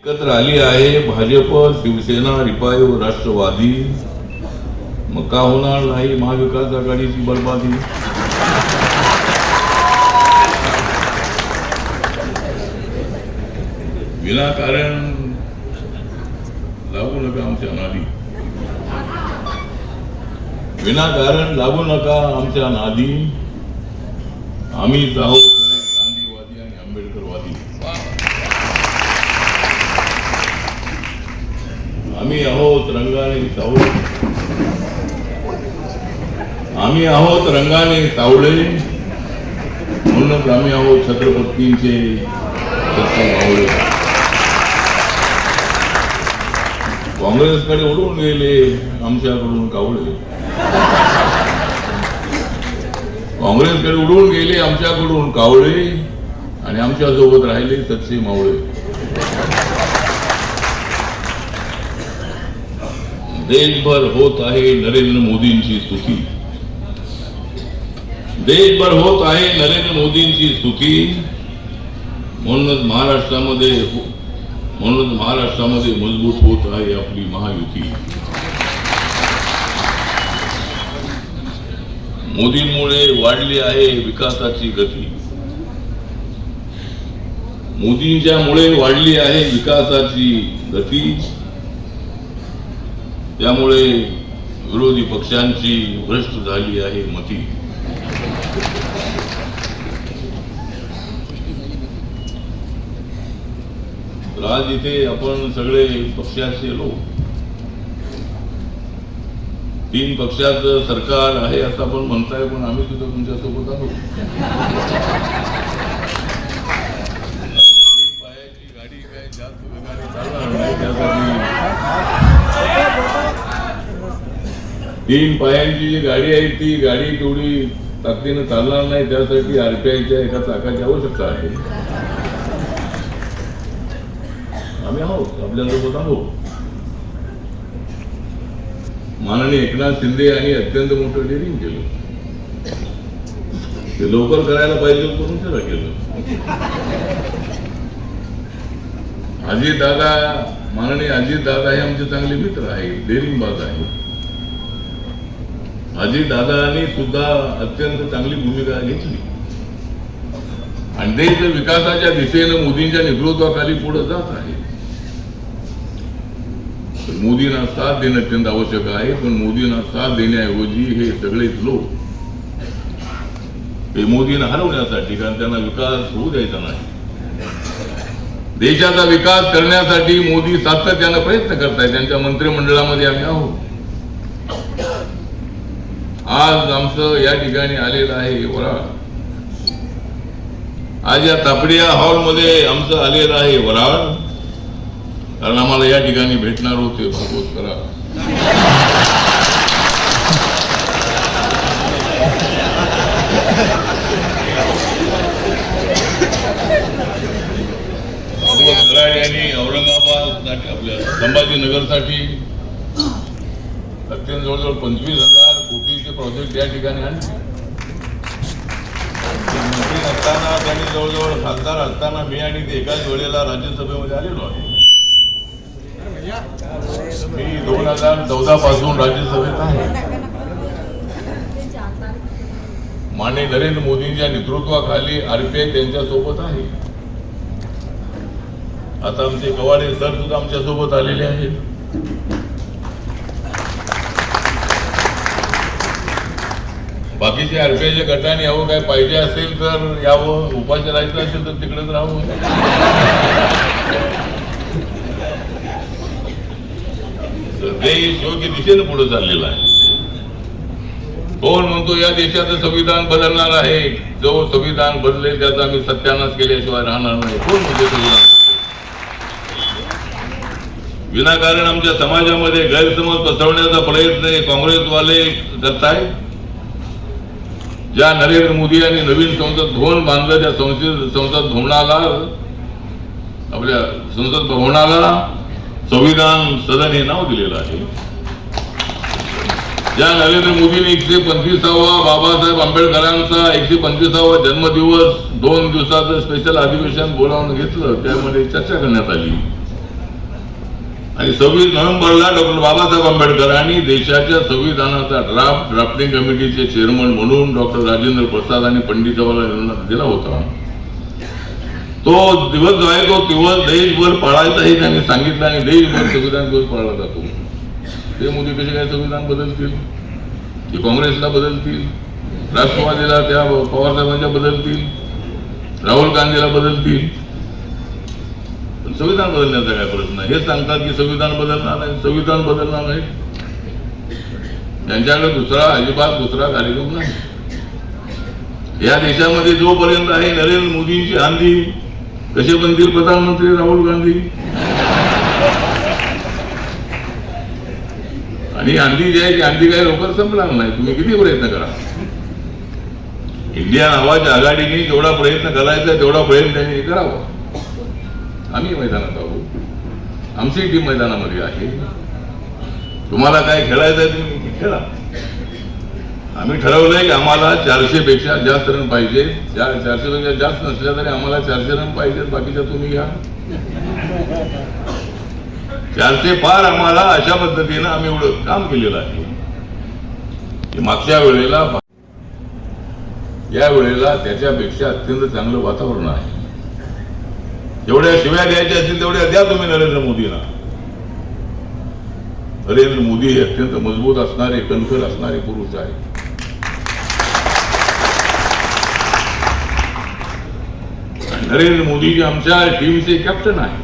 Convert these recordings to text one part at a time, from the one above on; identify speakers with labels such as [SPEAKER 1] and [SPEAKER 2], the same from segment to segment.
[SPEAKER 1] एकत्र आली आहे भाजप, शिवसेना, रिपाई व राष्ट्रवादी. मग का होणार नाही महाविकास आघाडीची बरबादी? विनाकारण लागू नका आमच्या नादी, विनाकारण लागू नका आमच्या नादी. आम्हीच आहोत गांधीवादी आणि आंबेडकरवादी. आम्ही आहोत रंगाने सावळे, आम्ही आहोत रंगाने सावळे, म्हणूनच आम्ही आहोत छत्रपतींचे मावळे. काँग्रेसकडे उडून गेले आमच्याकडून कावळे, काँग्रेसकडे उडून गेले आमच्याकडून कावळे, आणि आमच्या सोबत राहिले सच्चे मावळे. देशभर होत आहे नरेंद्र मोदींची स्तुती, देशभर होत आहे नरेंद्र मोदींची स्तुती. म्हणूनच महाराष्ट्रामध्ये मजबूत होत आहे आपली महायुती. मोदींमुळे वाढली आहे विकासाची गती, मोदींच्यामुळे वाढली आहे विकासाची गती. त्यामुळे विरोधी पक्षांची भ्रष्ट झाली आहे मती. आज इथे आपण सगळे पक्षाचे लोक, 3 पक्षाचं सरकार आहे असं आपण म्हणताय, पण आम्ही सुद्धा तुमच्या सोबत आहोत. 3 पायाची गाडी काय जास्त वेगाने चालणार नाही, त्यासाठी 3 पायांची जी गाडी आहे ती गाडी तेवढी ताकदीनं चालणार नाही, त्यासाठी आरपीआयच्या एका चाकाची आवश्यकता आहे. आम्ही आहोत, आपल्यासोबत आहोत. माननीय एकनाथ शिंदे यांनी अत्यंत मोठं डेअरिंग केलं, ते लवकर करायला पाहिजे करून त्याला केलं. अजितदादा, माननीय अजितदादा हे आमचे चांगले मित्र आहेत, डेअरिंग बाज आहेत. अजितदादांनी सुद्धा अत्यंत चांगली भूमिका घेतली आणि देश विकासाच्या दिशेनं मोदींच्या नेतृत्वाखाली पुढे जात आहे. मोदींना साथ देणं अत्यंत आवश्यक आहे, पण मोदींना साथ देण्याऐवजी हे सगळेच लोक हे मोदींना हरवण्यासाठी, कारण त्यांना विकास होऊ द्यायचा नाही, देशाचा विकास करण्यासाठी मोदी सातत्यानं प्रयत्न करतायत. त्यांच्या मंत्रिमंडळामध्ये आम्ही आहोत. आज आमचं या ठिकाणी आलेलं आहे वराळ, आज या तापडिया हॉलमध्ये आमचं आलेलं आहे वराळ, कारण आम्हाला या ठिकाणी भेटणार होते भागवत करा. भागवत कराड यांनी औरंगाबाद आपल्या संभाजीनगरसाठी अत्यंत जवळजवळ 25,000 कोटीचे प्रोजेक्ट या ठिकाणी आणले. मंत्री असताना त्यांनी जवळजवळ खासदार असताना मी आणि ते एकाच वेळेला राज्यसभेमध्ये आलेलो आहे. मी 2014 पासून राज्यसभेत आहे. माननीय नरेंद्र मोदींच्या नेतृत्वाखाली आरपीआय त्यांच्या सोबत आहे. आता आमचे कवाडे सर सुद्धा आमच्या सोबत आलेले आहेत. बाकीचे आरपीआयच्या गटाने यावं, काय पाहिजे असेल तर यावं, उपाशी राहायचं असेल तर तिकडेच राहावं. देश योग्य दिशेनं पुढे चाललेला आहे. कोण म्हणतो या देशाचं संविधान बदलणार आहे? जो संविधान बदलेल त्याचा आम्ही सत्यानाश केल्याशिवाय राहणार नाही. कोण म्हणते संविधान? विनाकारण आमच्या समाजामध्ये गैरसमज पसरवण्याचा प्रयत्न काँग्रेसवाले करतायत. ज्या नरेंद्र मोदी यांनी नवीन संसद भवन बांधलं, त्या संसद भवनाला, आपल्या संसद भवनाला संविधान सदन हे नाव दिलेलं आहे. ज्या नरेंद्र मोदींनी 125वा बाबासाहेब आंबेडकरांचा 125वा जन्मदिवस 2 दिवसाचं स्पेशल अधिवेशन बोलावून घेतलं, त्यामध्ये चर्चा करण्यात आली. आणि 26 नोव्हेंबरला डॉक्टर बाबासाहेब आंबेडकरांनी देशाच्या संविधानाचा ड्राफ्टिंग कमिटीचे चेअरमन म्हणून डॉक्टर राजेंद्र प्रसाद आणि पंडित जवाहरलाल नेहरूंना दिला होता. तो दिवस जो आहे तो दिवस देशभर पाळायचाही त्यांनी सांगितलं आणि देशभर संविधान दिवस पाळला जातो. ते मोदी कसे काय संविधान बदलतील? ते काँग्रेसला बदलतील, राष्ट्रवादीला त्या पवारसाहेबांच्या बदलतील, राहुल गांधीला बदलतील. संविधान बदलण्याचा काय प्रश्न? हे सांगतात की संविधान बदलणार नाही, संविधान बदलणार नाही. त्यांच्याकडे अजिबात दुसरा कार्यक्रम नाही. या देशामध्ये जोपर्यंत आहे नरेंद्र मोदींची आंधी, कसे बनतील प्रधानमंत्री राहुल गांधी? आणि आंधी जी आहे ती आंधी काही लवकर संपणार नाही. तुम्ही किती प्रयत्न करा. इंडिया नावाच्या आघाडीने जेवढा प्रयत्न करायचा तेवढा प्रयत्न त्यांनी करावा. आम्ही मैदानात आहोत, आमची टीम मैदानामध्ये आहे. तुम्हाला काय खेळायचं आहे तुम्ही खेळा. आम्ही ठरवलंय की आम्हाला 400 पेक्षा जास्त रन पाहिजे. 400 पेक्षा जास्त नसल्या तरी आम्हाला 400 रन पाहिजेत. बाकीच्या तुम्ही घ्या. 400 पार आम्हाला अशा पद्धतीनं आम्ही एवढं काम केलेलं आहे की मागच्या वेळेला या वेळेला त्याच्यापेक्षा अत्यंत चांगलं वातावरण आहे. जेवढ्या शिव्या द्यायच्या असतील तेवढ्या द्या तुम्ही नरेंद्र मोदीला. नरेंद्र मोदी हे अत्यंत मजबूत असणारे, कणखर असणारे पुरुष आहे. नरेंद्र मोदी आमच्या टीमचे कॅप्टन आहे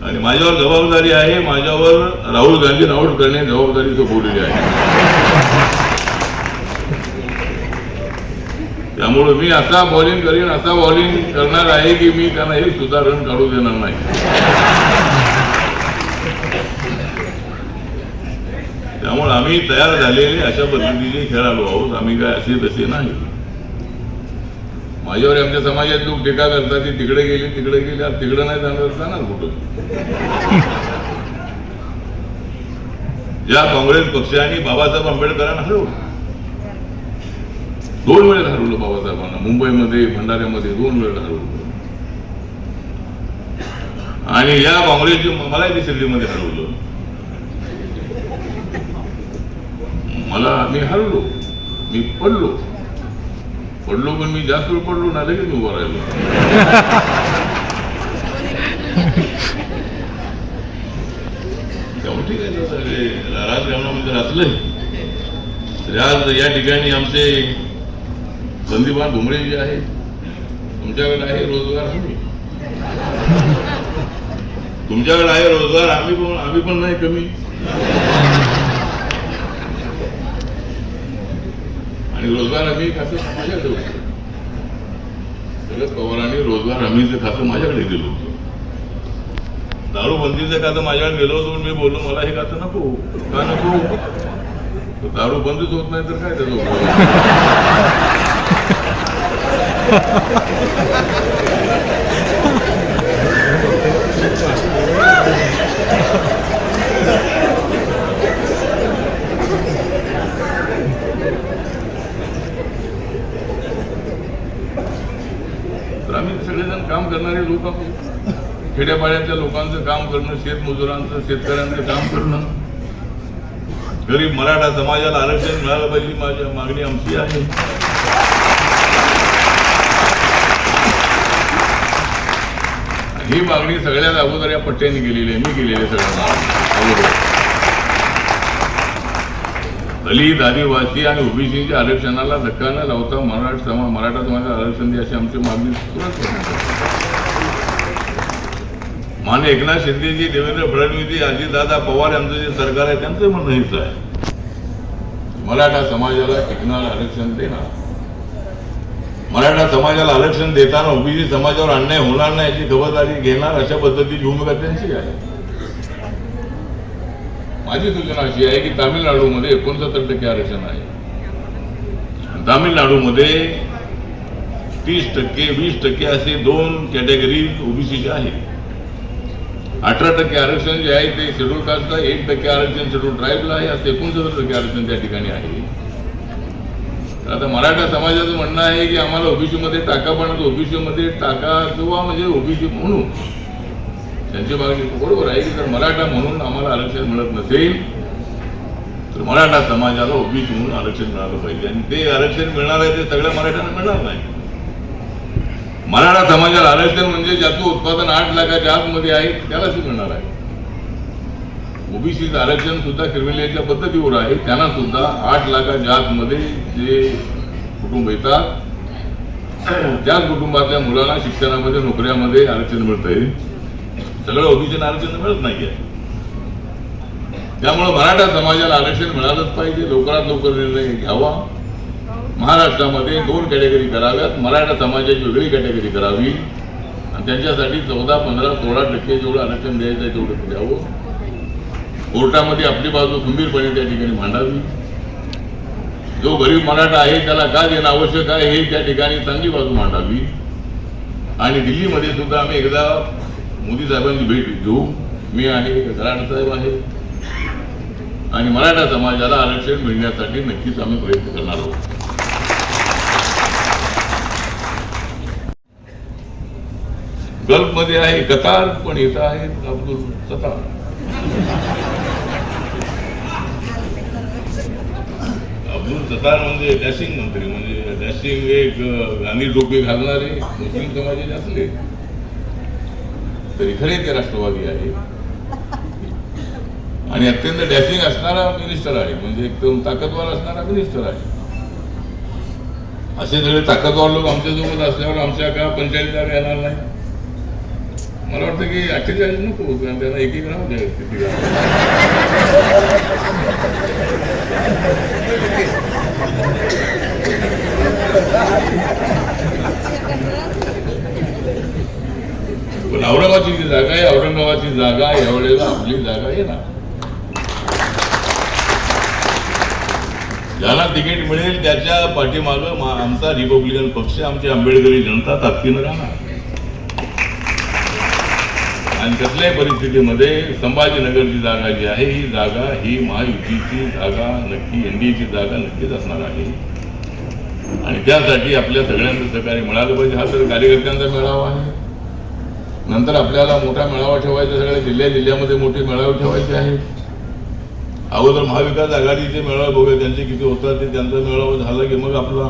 [SPEAKER 1] आणि माझ्यावर जबाबदारी आहे. माझ्यावर राहुल गांधी आउट करणे जबाबदारी सोपवलेली आहे. त्यामुळे मी असा बॉलिंग करीन, असा बॉलिंग करणार आहे की मी त्यांना एक सुद्धा रन काढू देणार नाही. त्यामुळे आम्ही तयार झालेले अशा पद्धतीने खेळाडू आहोत. आम्ही काय असे तसे नाही. माझ्यावर आमच्या समाजात लोक टीका करतात की तिकडे गेले तिकडे गेले. तिकडे नाही जाणार कुठं? ज्या काँग्रेस पक्षाने बाबासाहेब आंबेडकरांना हरवलं, 2 वेळेला हरवलं बाबासाहेबांना. मुंबईमध्ये, भंडाऱ्यामध्ये 2 वेळेला हरवलं. आणि या काँग्रेसची मला दिल्लीमध्ये हरवलं. मी हरलो, मी पडलो पण मी जास्त वेळ पडलो ना, लगेच मी उभा राहिलो. ठीक आहे. राजकारणामध्ये असलंय तर आज या ठिकाणी आमचे संदीपान भुमरे जे आहे, तुमच्याकडे आहे रोजगार हमी, तुमच्याकडे आहे रोजगार आम्ही पण नाही कमी. आणि रोजगार हमी खातं माझ्याकडे होतं. शरद पवारांनी रोजगार हमीचं खातं माझ्याकडे दिलं होतं. दारूबंदीचं खातं माझ्याकडे दिलं होतं. मी बोललो मला हे खातं नको. का नको? दारू बंदच होत नाही तर काय त्याचं? तर आम्ही सगळेजण काम करणारे लोक आहोत. खेड्यापाड्यातल्या लोकांचं काम करणं, शेतमजुरांचं, शेतकऱ्यांचं काम करणं, गरीब मराठा समाजाला आरक्षण मिळालं पाहिजे माझी मागणी आमची आहे. ही मागणी सगळ्यात अगोदर या पट्ट्यांनी केलेली आहे. मी केलेली आहे सगळ्यांना. दलित, आदिवासी आणि ओबीसीच्या आरक्षणाला धक्का न लावता मराठा समाजाला आरक्षण द्या अशी आमची मागणी सुरुवात करण्यात. माननीय एकनाथ शिंदेजी, देवेंद्र फडणवीस, अजितदादा पवार यांचं जे सरकार आहे त्यांचं म्हणणं हेच आहे. मराठा समाजाला टिकणार आरक्षण देणार. मराठा समाजाला आरक्षण देताना ओबीसी समाजावर अन्याय होणार नाही याची खबरदारी घेणार अशा पद्धतीची भूमिका त्यांची आहे. माझी सूचना अशी आहे की तामिळनाडूमध्ये 69% आरक्षण आहे. तामिळनाडूमध्ये 30%, 20% असे 2 कॅटेगरीज ओबीसीचे आहेत. 18% आरक्षण जे आहे ते शेड्यूल कास्टला, 1% आरक्षण शेड्यूल ट्राईबला आहे. असं 69% आरक्षण त्या ठिकाणी आहे. तर आता मराठा समाजाचं म्हणणं आहे की आम्हाला ओबीसी मध्ये टाका, पण ओबीसी मध्ये टाका किंवा म्हणजे ओबीसी म्हणून त्यांची मागणी बरोबर आहे की जर मराठा म्हणून आम्हाला आरक्षण मिळत नसेल तर मराठा समाजाला ओबीसी म्हणून आरक्षण मिळालं पाहिजे. आणि ते आरक्षण मिळणार आहे ते सगळ्या मराठ्यांना मिळणार नाही. मराठा समाजाला आरक्षण म्हणजे ज्याचं उत्पादन 8 लाखाच्या आतमध्ये आहे त्यालाच मिळणार आहे. ओबीसीचं आरक्षण सुद्धा क्रिमिनलच्या पद्धतीवर आहे. त्यांना सुद्धा 8 लाखाच्या आतमध्ये जे कुटुंब येतात त्याच कुटुंबातल्या मुलांना शिक्षणामध्ये नोकऱ्यामध्ये आरक्षण मिळतंय. सगळं ओबीसीला आरक्षण मिळत नाहीये. त्यामुळे मराठा समाजाला आरक्षण मिळालंच पाहिजे. लवकरात लवकर निर्णय घ्यावा. महाराष्ट्रामध्ये 2 कॅटेगरी कराव्यात. मराठा समाजाची वेगळी कॅटेगरी करावी आणि त्यांच्यासाठी 14, 15, 16% जेवढं आरक्षण द्यायचं आहे तेवढं द्यावं. कोर्टामध्ये आपली बाजू खंबीरपणे त्या ठिकाणी मांडावी. जो गरीब मराठा आहे त्याला का देणं आवश्यक आहे हे त्या ठिकाणी चांगली बाजू मांडावी. आणि दिल्लीमध्ये सुद्धा आम्ही एकदा मोदी साहेबांची भेट घेऊ. मी आहे, कराड साहेब आहे आणि मराठा समाजाला आरक्षण मिळण्यासाठी नक्कीच आम्ही प्रयत्न करणार आहोत. गल्फमध्ये आहे कतार, पण इथं आहे अब्दुल सत्तार. अब्दुल सत्तार म्हणजे डॅशिंग मंत्री, म्हणजे डॅशिंग एक गांधी टोपी घालणारे मुस्लिम समाजाचे असले तरी खरे ते राष्ट्रवादी आहे आणि अत्यंत डॅशिंग असणारा मिनिस्टर आहे. म्हणजे एकदम ताकदवार असणारा मिनिस्टर आहे. असे सगळे ताकदवार लोक आमच्यासोबत असल्यावर आमच्या का 45 जागा येणार नाही. मला वाटतं की 48 नको, त्यांना एक नाव द्यायचं. पण औरंगाबादची जी जागा आहे, औरंगाबादची जागा यावेळेला आपली जागा येणार. ज्याला तिकीट मिळेल त्याच्या पाठीमागं आमचा रिपब्लिकन पक्ष, आमची आंबेडकरी जनता ताकदीनं राहणार. आणि त्यातल्याही परिस्थितीमध्ये संभाजीनगरची जागा जी आहे ही जागा ही महायुतीची जागा नक्की, एनडीएची जागा नक्कीच असणार आहे. आणि त्यासाठी आपल्या सगळ्यांचं सहकार्य मिळालं पाहिजे. हा तर कार्यकर्त्यांचा मेळावा आहे. नंतर आपल्याला मोठा मेळावा ठेवायचा, सगळ्या जिल्ह्यामध्ये मोठे मेळावे ठेवायचे आहेत. अगोदर महाविकास आघाडीचे मेळावे बघूया त्यांचे किती होतात, ते त्यांचा मेळावा झाला की मग आपला.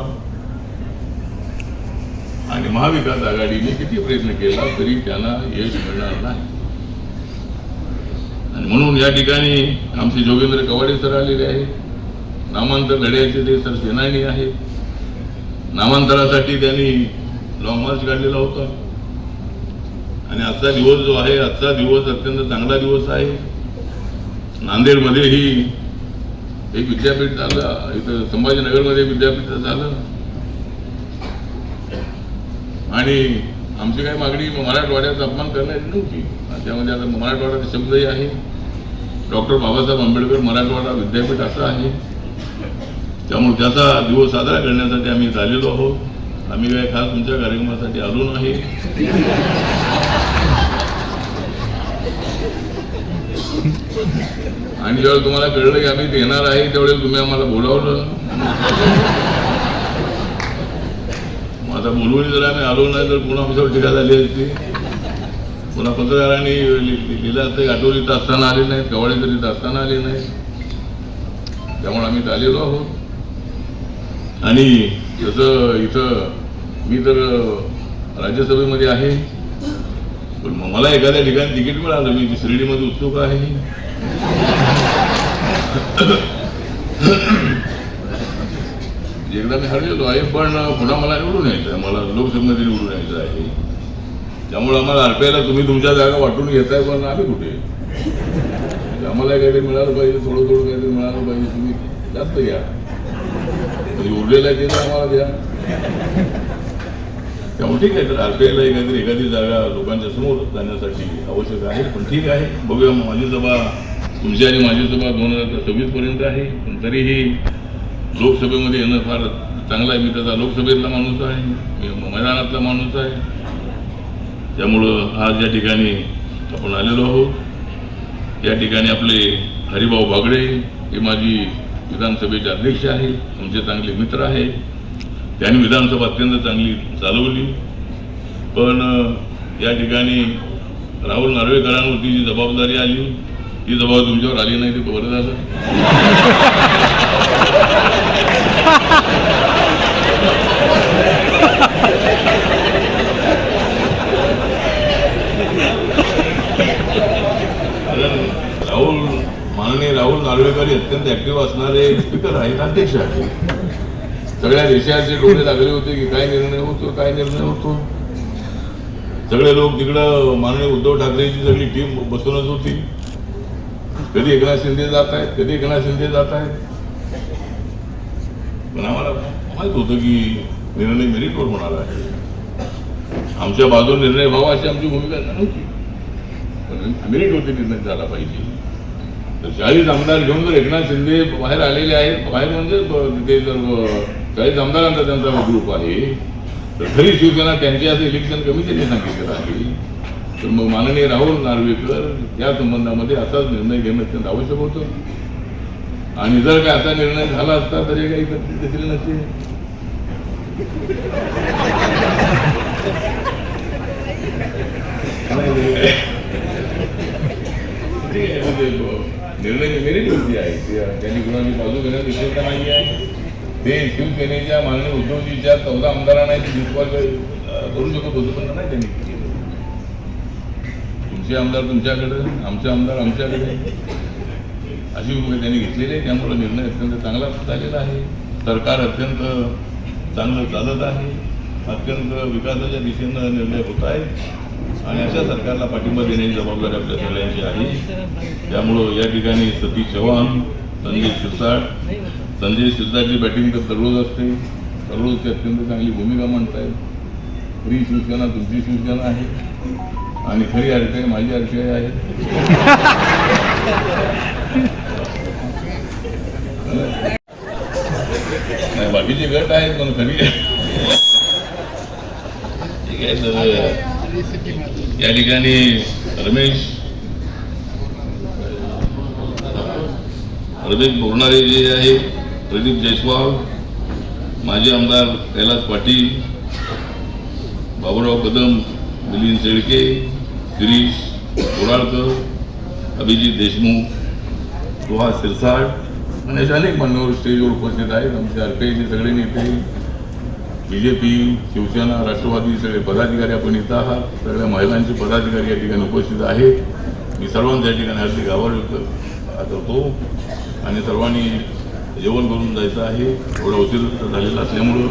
[SPEAKER 1] आणि महाविकास आघाडीने किती प्रयत्न केला तरी त्यांना यश मिळणार नाही. आणि म्हणून या ठिकाणी आमचे जोगेंद्र कवाडे सर आलेले आहेत. नामांतर लढ्याचे ते सर सेनानी आहेत. नामांतरासाठी त्यांनी लॉंग मार्च काढलेला होता. आणि आजचा दिवस जो आहे, आजचा दिवस अत्यंत चांगला दिवस आहे. नांदेडमध्येही एक विद्यापीठ झालं, इथं संभाजीनगरमध्ये विद्यापीठ झालं. आणि आमची काही मागणी मराठवाड्याचा अपमान करण्याची नव्हती. त्यामध्ये आता मराठवाड्याचा शब्दही आहे. डॉक्टर बाबासाहेब आंबेडकर मराठवाडा विद्यापीठ असं आहे. त्यामुळे त्याचा दिवस साजरा करण्यासाठी आम्ही आलेलो आहोत. आम्ही काही खास तुमच्या कार्यक्रमासाठी आलो नाही. आणि जेव्हा तुम्हाला कळलं की आम्ही येणार आहे त्यावेळेला तुम्ही आम्हाला बोलावलं. आता बोलवून जर आम्ही आलो नाही तर पुन्हा आमच्यावर टीका झाली असती. पुन्हा पत्रकारांनी लिहिलं असतं आठवलीत असताना आले नाहीत, कवाडेकरीत असताना आले नाहीत. त्यामुळे आम्ही आलेलो आहोत. आणि जसं इथं मी तर राज्यसभेमध्ये आहे, पण मला एखाद्या ठिकाणी तिकीट मिळालं, मी शिर्डीमध्ये उत्सुक आहे. एकदा मी हरलेलो आहे, पण पुन्हा मला निवडून यायचं आहे. मला लोकसभेमध्ये निवडून यायचं आहे. त्यामुळे आम्हाला आरपीआयला तुम्ही तुमच्या जागा वाटून घेताय, पण आम्ही कुठे? आम्हाला काहीतरी मिळालं पाहिजे, थोडं थोडं काहीतरी मिळालं पाहिजे. तुम्ही जास्त घ्या, उरलेलं आहे ते तर आम्हाला द्या. त्यामुळे ठीक आहे, तर आरपीआयला एखादी जागा लोकांच्या समोर जाण्यासाठी आवश्यक आहे. पण ठीक आहे, बघूया. माझी सभा तुमची आणि माझी सभा 2026 पर्यंत आहे. पण तरीही लोकसभेमध्ये येणं फार चांगलं आहे. मी त्याचा लोकसभेतला माणूस आहे, मी मैदानातला माणूस आहे. त्यामुळं आज या ठिकाणी आपण आलेलो आहोत. या ठिकाणी आपले हरिभाऊ बागडे हे माझी विधानसभेचे अध्यक्ष आहेत, आमचे चांगले मित्र आहेत. त्यांनी विधानसभा अत्यंत चांगली चालवली. पण या ठिकाणी राहुल नार्वेकरांवरती जी जबाबदारी आली ती जबाबदारी तुमच्यावर आली नाही ते बरं झालं. माननीय राहुल नार्वेकर हे अत्यंत ऍक्टिव्ह असणारे स्पीकर आहेत, अध्यक्ष आहेत. सगळ्या देशाचे डोळे लागले होते की काय निर्णय होतो, काय निर्णय होतो. सगळे लोक तिकडं माननीय उद्धव ठाकरेची सगळी टीम बसूनच होती. कधी एकनाथ शिंदे जात आहेत, कधी एकनाथ शिंदे जात आहेत. पण आम्हाला माहित होतं की निर्णय मेरिटवर होणार आहे. आमच्या बाजूने निर्णय व्हावा अशी आमची भूमिका नव्हती, पण मेरिटवरती निर्णय झाला पाहिजे. तर 40 आमदार घेऊन जर एकनाथ शिंदे बाहेर आलेले आहेत, बाहेर म्हणजे ते जर 40 आमदारांचा त्यांचा ग्रुप आहे, तर खरी शिवसेना त्यांची असं इलेक्शन कमिटीने सांगितलेलं आहे. तर मग माननीय राहुल नार्वेकर या संबंधामध्ये असाच निर्णय घेणं अत्यंत आवश्यक होतं. आणि जर काय असा निर्णय झाला असता तरी काही देखील नसते. निर्णय मेरिटवरती आहे, त्यांनी कुणाची बाजू घेण्यात विषयता नाही आहे. ते शिवसेनेच्या माननीय उद्धवजीच्या 14 आमदारांना डिस्क्वाल करू शकत होतं, पण नाही त्यांनी केलं. तुमचे आमदार तुमच्याकडे, आमचे आमदार आमच्याकडे अशी भूमिका त्यांनी घेतलेली आहे. त्यामुळे निर्णय अत्यंत चांगला झालेला आहे. सरकार अत्यंत चांगलं चालत आहे, अत्यंत विकासाच्या दिशेनं निर्णय होत आहे. आणि अशा सरकारला पाठिंबा देण्याची जबाबदारी आपल्या सगळ्यांची आहे. त्यामुळं या ठिकाणी सतीश चव्हाण, संजय शिरसाटची बॅटिंग तर दररोज असते. दररोज ते अत्यंत चांगली भूमिका मांडतायत. खरी शिवसेना तुमची शिवसेना आहे आणि खरी आरटीआय माझी आरटीआय आहे. नाही बाकीचे गट आहेत, पण खरी ठीक आहे. तर या ठिकाणी रमेश बोरणारे जे आहे, प्रदीप जयस्वाल, माजी आमदार कैलास पाटील, बाबूराव कदम, मिलिंद शेळके, शिरीष बोराळकर, अभिजित देशमुख, सुहास शिरसाट आणि अशा अनेक मान्यवर स्टेजवर उपस्थित आहेत. आमचे आरपीआयचे सगळे नेते, बीजेपी, शिवसेना, राष्ट्रवादी सगळे पदाधिकारी आपण इथं आहात. सगळ्या महिलांचे पदाधिकारी या ठिकाणी उपस्थित आहेत. मी सर्वांच्या ठिकाणी हार्दिक आभार व्यक्त करतो. आणि सर्वांनी जेवण करून जायचं आहे. थोडा उशीर झालेला असल्यामुळं